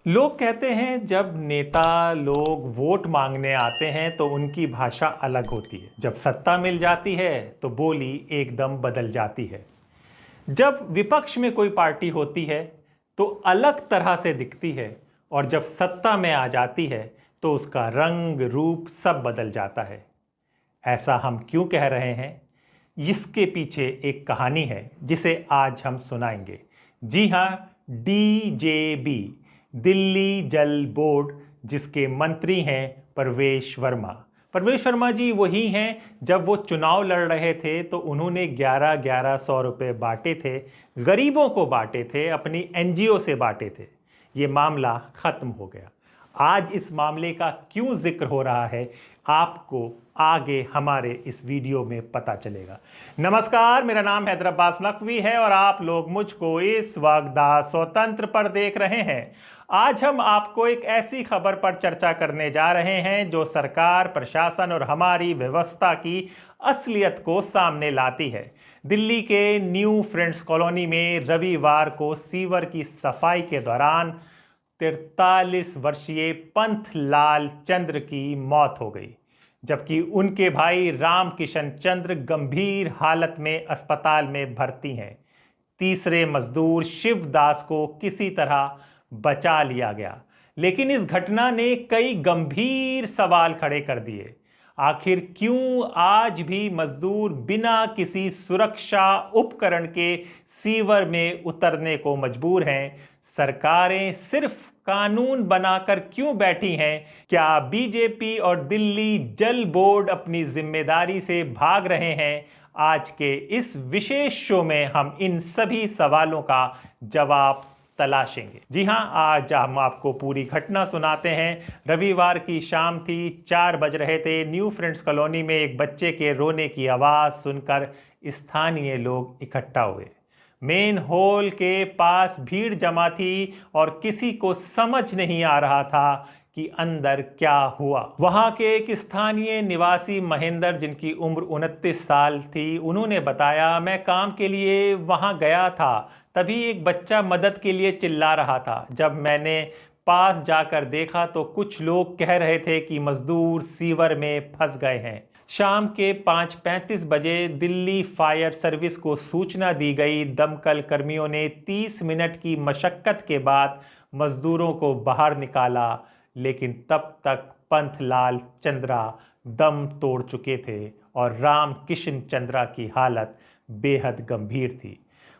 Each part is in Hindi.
लोग कहते हैं जब नेता लोग वोट मांगने आते हैं तो उनकी भाषा अलग होती है। जब सत्ता मिल जाती है तो बोली एकदम बदल जाती है। जब विपक्ष में कोई पार्टी होती है तो अलग तरह से दिखती है, और जब सत्ता में आ जाती है तो उसका रंग रूप सब बदल जाता है। ऐसा हम क्यों कह रहे हैं? इसके पीछे एक कहानी है जिसे आज हम सुनाएंगे। जी हाँ, डीजेबी, दिल्ली जल बोर्ड, जिसके मंत्री हैं परवेश वर्मा। परवेश वर्मा जी वही हैं जब वो चुनाव लड़ रहे थे तो उन्होंने 11-1100 रुपए बांटे थे, गरीबों को बांटे थे, अपनी एनजीओ से बांटे थे। ये मामला खत्म हो गया। आज इस मामले का क्यों जिक्र हो रहा है, आपको आगे हमारे इस वीडियो में पता चलेगा। नमस्कार, मेरा नाम हैदर अब्बास नकवी है और आप लोग मुझको इस वक्त दा स्वतंत्र पर देख रहे हैं। आज हम आपको एक ऐसी खबर पर चर्चा करने जा रहे हैं जो सरकार, प्रशासन और हमारी व्यवस्था की असलियत को सामने लाती है। दिल्ली के न्यू फ्रेंड्स कॉलोनी में रविवार को सीवर की सफाई के दौरान 43 वर्षीय पंथ लाल चंद्र की मौत हो गई, जबकि उनके भाई राम किशन चंद्र गंभीर हालत में अस्पताल में भर्ती हैं। तीसरे मजदूर शिवदास को किसी तरह बचा लिया गया, लेकिन इस घटना ने कई गंभीर सवाल खड़े कर दिए। आखिर क्यों आज भी मजदूर बिना किसी सुरक्षा उपकरण के सीवर में उतरने को मजबूर हैं? सरकारें सिर्फ कानून बनाकर क्यों बैठी हैं? क्या बीजेपी और दिल्ली जल बोर्ड अपनी जिम्मेदारी से भाग रहे हैं? आज के इस विशेष शो में हम इन सभी सवालों का जवाब तलाशेंगे। जी हां, आज हम आपको पूरी घटना सुनाते हैं। रविवार की शाम थी, 4 बज रहे थे। न्यू फ्रेंड्स कॉलोनी में एक बच्चे के रोने की आवाज सुनकर स्थानीय लोग इकट्ठा हुए। मेन हॉल के पास भीड़ जमा थी और किसी को समझ नहीं आ रहा था कि अंदर क्या हुआ। वहां के एक स्थानीय निवासी महेंद्र, जिनकी उम्र 29 साल थी, उन्होंने बताया, मैं काम के लिए वहां गया था, तभी एक बच्चा मदद के लिए चिल्ला रहा था। जब मैंने पास जाकर देखा तो कुछ लोग कह रहे थे कि मजदूर सीवर में फंस गए हैं। शाम के 5:35 बजे दिल्ली फायर सर्विस को सूचना दी गई। दमकल कर्मियों ने 30 मिनट की मशक्कत के बाद मजदूरों को बाहर निकाला, लेकिन तब तक पंथलाल चंद्रा दम तोड़ चुके थे और राम किशन चंद्रा की हालत बेहद गंभीर थी।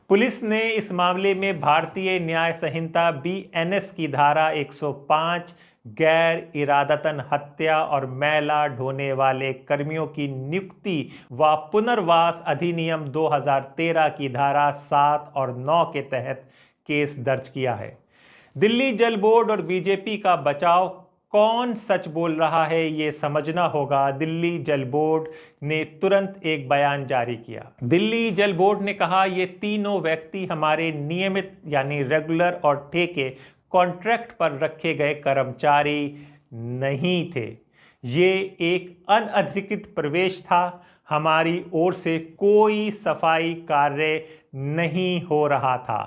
पुलिस ने इस मामले में भारतीय न्याय संहिता बीएनएस की धारा 105, गैर इरादतन हत्या और मैला ढोने वाले कर्मियों की नियुक्ति व पुनर्वास अधिनियम 2013 की धारा 7 और 9 के तहत केस दर्ज किया है। दिल्ली जल बोर्ड और बीजेपी का बचाव, कौन सच बोल रहा है ये समझना होगा। दिल्ली जल बोर्ड ने तुरंत एक बयान जारी किया। दिल्ली जल बोर्ड ने कहा, ये तीनों व्यक्ति हमारे नियमित यानी रेगुलर और ठेके कॉन्ट्रैक्ट पर रखे गए कर्मचारी नहीं थे। ये एक अनधिकृत प्रवेश था। हमारी ओर से कोई सफाई कार्य नहीं हो रहा था।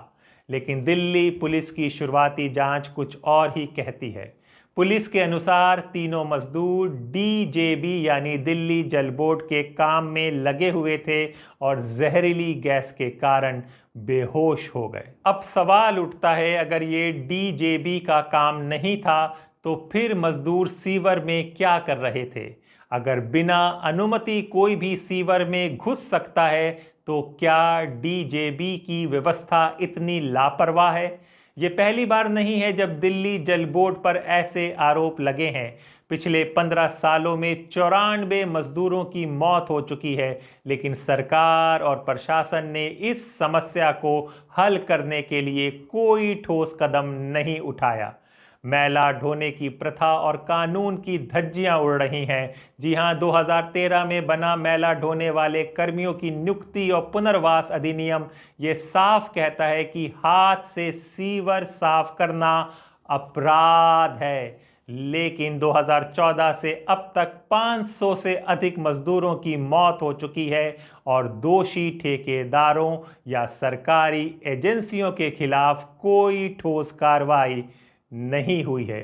लेकिन दिल्ली पुलिस की शुरुआती जांच कुछ और ही कहती है। पुलिस के अनुसार तीनों मजदूर डीजेबी यानी दिल्ली जल बोर्ड के काम में लगे हुए थे और जहरीली गैस के कारण बेहोश हो गए। अब सवाल उठता है, अगर ये डीजेबी का काम नहीं था तो फिर मजदूर सीवर में क्या कर रहे थे? अगर बिना अनुमति कोई भी सीवर में घुस सकता है तो क्या डीजेबी की व्यवस्था इतनी लापरवाह है? ये पहली बार नहीं है जब दिल्ली जल बोर्ड पर ऐसे आरोप लगे हैं। पिछले 15 सालों में 94 मजदूरों की मौत हो चुकी है, लेकिन सरकार और प्रशासन ने इस समस्या को हल करने के लिए कोई ठोस कदम नहीं उठाया। मैला ढोने की प्रथा और कानून की धज्जियां उड़ रही हैं। जी हां, 2013 में बना मैला ढोने वाले कर्मियों की नियुक्ति और पुनर्वास अधिनियम ये साफ कहता है कि हाथ से सीवर साफ करना अपराध है। लेकिन 2014 से अब तक 500 से अधिक मजदूरों की मौत हो चुकी है और दोषी ठेकेदारों या सरकारी एजेंसियों के खिलाफ कोई ठोस कार्रवाई नहीं हुई है।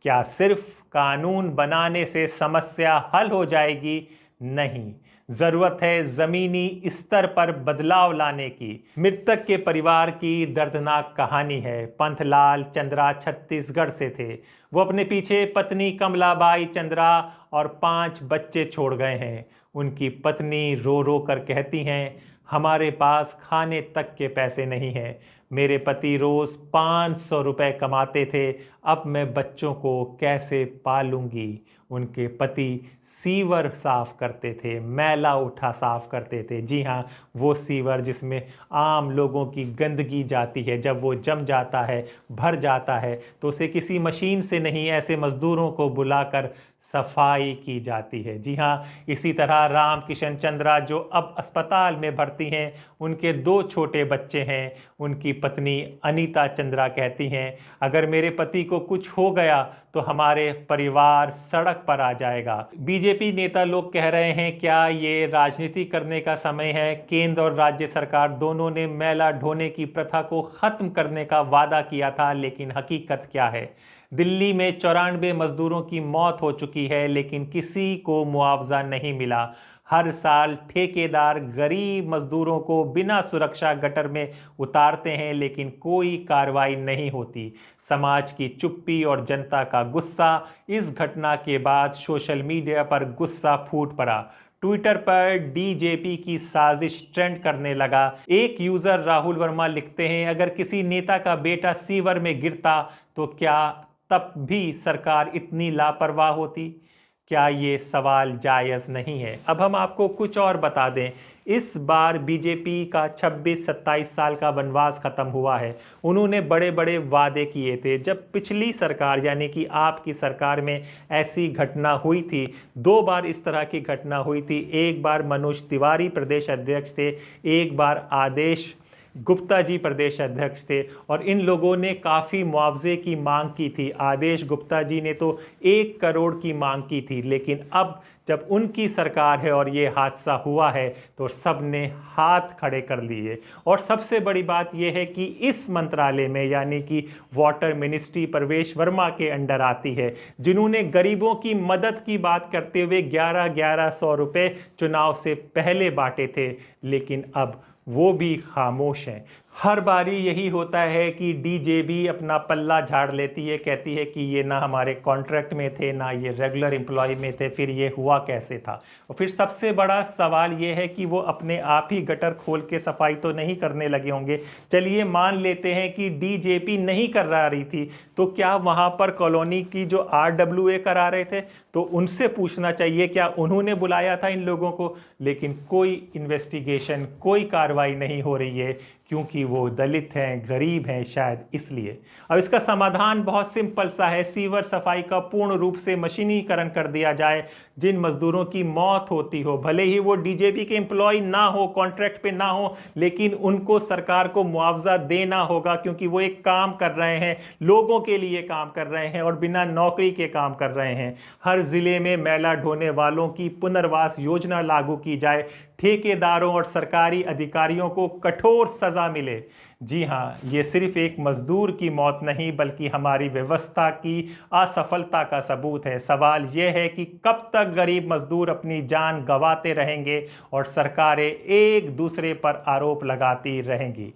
क्या सिर्फ कानून बनाने से समस्या हल हो जाएगी? नहीं, जरूरत है जमीनी स्तर पर बदलाव लाने की। मृतक के परिवार की दर्दनाक कहानी है। पंथलाल चंद्रा छत्तीसगढ़ से थे। वो अपने पीछे पत्नी कमलाबाई चंद्रा और 5 बच्चे छोड़ गए हैं। उनकी पत्नी रो रो कर कहती हैं, हमारे पास खाने तक के पैसे नहीं हैं। मेरे पति रोज 500 रुपए कमाते थे, अब मैं बच्चों को कैसे पालूंगी। उनके पति सीवर साफ करते थे, मैला उठा साफ करते थे। जी हाँ, वो सीवर जिसमें आम लोगों की गंदगी जाती है, जब वो जम जाता है, भर जाता है, तो उसे किसी मशीन से नहीं, ऐसे मजदूरों को बुलाकर सफाई की जाती है। जी हाँ, इसी तरह राम किशन चंद्रा जो अब अस्पताल में भर्ती हैं, उनके 2 छोटे बच्चे हैं। उनकी पत्नी अनीता चंद्रा कहती हैं, अगर मेरे पति को कुछ हो गया तो हमारे परिवार सड़क पर आ जाएगा। बीजेपी नेता लोग कह रहे हैं, क्या ये राजनीति करने का समय है? केंद्र और राज्य सरकार दोनों ने मैला ढोने की प्रथा को खत्म करने का वादा किया था, लेकिन हकीकत क्या है? दिल्ली में 94 मजदूरों की मौत हो चुकी है, लेकिन किसी को मुआवजा नहीं मिला। हर साल ठेकेदार गरीब मजदूरों को बिना सुरक्षा गटर में उतारते हैं, लेकिन कोई कार्रवाई नहीं होती। समाज की चुप्पी और जनता का गुस्सा। इस घटना के बाद सोशल मीडिया पर गुस्सा फूट पड़ा। ट्विटर पर डीजेपी की साजिश ट्रेंड करने लगा। एक यूजर राहुल वर्मा लिखते हैं, अगर किसी नेता का बेटा सीवर में गिरता तो क्या तब भी सरकार इतनी लापरवाह होती? क्या ये सवाल जायज़ नहीं है? अब हम आपको कुछ और बता दें, इस बार बीजेपी का 26-27 साल का वनवास खत्म हुआ है। उन्होंने बड़े बड़े वादे किए थे। जब पिछली सरकार यानी कि आपकी सरकार में ऐसी घटना हुई थी, 2 बार इस तरह की घटना हुई थी। एक बार मनोज तिवारी प्रदेश अध्यक्ष थे, एक बार आदेश गुप्ता जी प्रदेश अध्यक्ष थे, और इन लोगों ने काफ़ी मुआवजे की मांग की थी। आदेश गुप्ता जी ने तो 1 करोड़ की मांग की थी, लेकिन अब जब उनकी सरकार है और ये हादसा हुआ है तो सब ने हाथ खड़े कर लिए। और सबसे बड़ी बात यह है कि इस मंत्रालय में यानी कि वाटर मिनिस्ट्री प्रवेश वर्मा के अंडर आती है, जिन्होंने गरीबों की मदद की बात करते हुए 1100 रुपये चुनाव से पहले बांटे थे, लेकिन अब वो भी खामोश हैं। हर बारी यही होता है कि डीजेबी अपना पल्ला झाड़ लेती है, कहती है कि ये ना हमारे कॉन्ट्रैक्ट में थे, ना ये रेगुलर एम्प्लॉय में थे, फिर ये हुआ कैसे था। और फिर सबसे बड़ा सवाल ये है कि वो अपने आप ही गटर खोल के सफाई तो नहीं करने लगे होंगे। चलिए मान लेते हैं कि डीजेपी नहीं करा रही थी, तो क्या वहाँ पर कॉलोनी की जो RWA करा रहे थे, तो उनसे पूछना चाहिए क्या उन्होंने बुलाया था इन लोगों को। लेकिन कोई इन्वेस्टिगेशन, कोई कार्रवाई नहीं हो रही है, क्योंकि वो दलित हैं, गरीब हैं, शायद इसलिए। अब इसका समाधान बहुत सिंपल सा है, सीवर सफाई का पूर्ण रूप से मशीनीकरण कर दिया जाए। जिन मजदूरों की मौत होती हो, भले ही वो डीजेपी के एम्प्लॉय ना हो, कॉन्ट्रैक्ट पे ना हो, लेकिन उनको सरकार को मुआवजा देना होगा, क्योंकि वो एक काम कर रहे हैं, लोगों के लिए काम कर रहे हैं और बिना नौकरी के काम कर रहे हैं। हर जिले में मैला ढोने वालों की पुनर्वास योजना लागू की जाए। ठेकेदारों और सरकारी अधिकारियों को कठोर सजा मिले। जी हाँ, ये सिर्फ एक मजदूर की मौत नहीं, बल्कि हमारी व्यवस्था की असफलता का सबूत है। सवाल यह है कि कब तक गरीब मजदूर अपनी जान गंवाते रहेंगे और सरकारें एक दूसरे पर आरोप लगाती रहेंगी।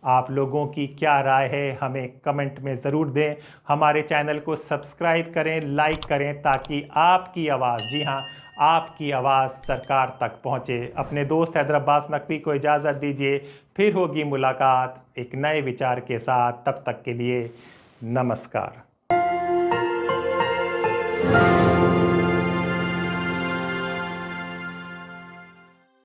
आप लोगों की क्या राय है, हमें कमेंट में ज़रूर दें। हमारे चैनल को सब्सक्राइब करें, लाइक करें, ताकि आपकी आवाज़, जी हाँ, आपकी आवाज़ सरकार तक पहुँचे। अपने दोस्त हैदराबाद नकवी को इजाज़त दीजिए। फिर होगी मुलाकात एक नए विचार के साथ। तब तक के लिए नमस्कार।